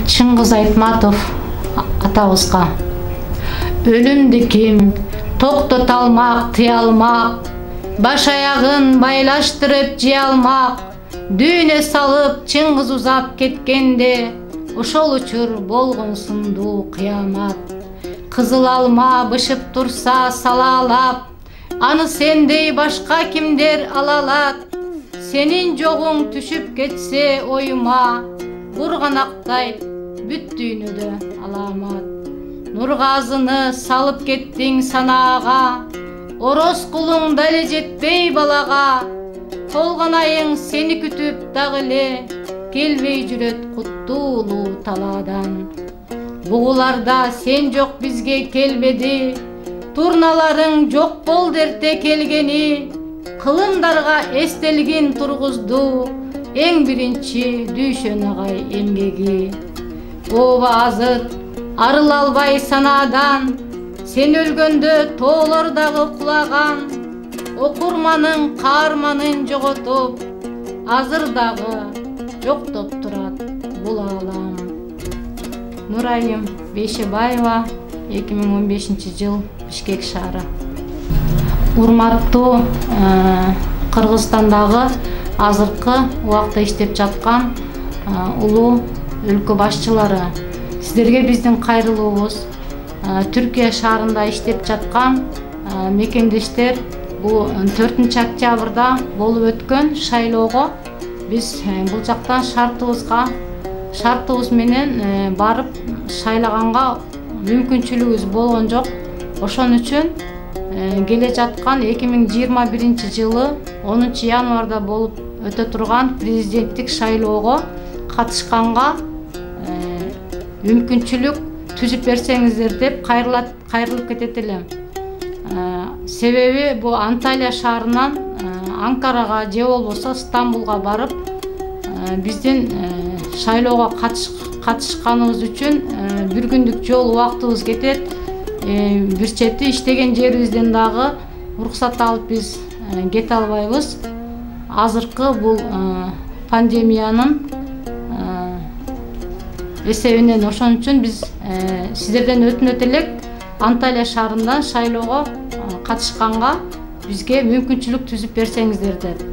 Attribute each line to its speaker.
Speaker 1: Чыңгыз Айтматов атабызга. Өлүмдү ким токтото алмак, тыя алмак, баш аягын байлаштырып жей алмак, дүйнө салып Чыңгыз узап кеткенде, ошол учур болгон сындуу кыямат. Кызыл алма бышып турса салаалап, аны сендей башка кимдер ала алат. Сенин жогуң түшүп кетсе оюма, бурганактай бүт дүйнөдө аламат. Нургазыны салып кеттиң санаага, ороз кулуң дали жетпей балага. Толгонайың сени күтүп дагы эле, келбей жүрөт куттуулуу талаадан. Бугуларда сен жок бизге келбеди, турналарың жок болду эрте келгени. Кылымдарга эстелгин тургузду эң биринчи Дүйшөн агай эмгеги. Ооба азыр арыла албай санаадан, сен өлгөндө тоолор дагы кулаган. Окурманын каарманын жоготуп, азыр дагы жоктоп турат бул аалам. Нурайым Бейшебаева, 2015 жыл, Бишкек шаары. Урматтуу Кыргызстандагы азыркы убакта иштеп жаткан улуу өлкө башчылары, сиздерге биздин кайрылуубуз. Түркия шаарында иштеп жаткан мекендештер бул 4 октябрда болуп өткөн шайлоого биз бул жактан шартыбыз менен барып шайлаганга мүмкүнчүлүгүбүз болгон жок. Ошон үчүн келе жаткан 2021 жылы 10 январда болуп өтө турган президенттик шайлоого катышканга мүмкүнчүлүк түзүп берсеңиздер деп кайрылып кетет элем. Себеби бул Анталия шаарынан Анкарага же болбосо Стамбулга барып биздин шайлоого катышканыбыз үчүн бир күндүк жол убактыбыз кетет. Бир чети иштеген жерибизден дагы уруксат алып биз кете албайбыз. Азыркы бул пандемиянын эсебинен. Ошон үчүн биз сиздерден өтүнөт элек, Анталия шаарынан шайлоого катышканга бизге мүмкүнчүлүк түзүп берсеңиздер деп.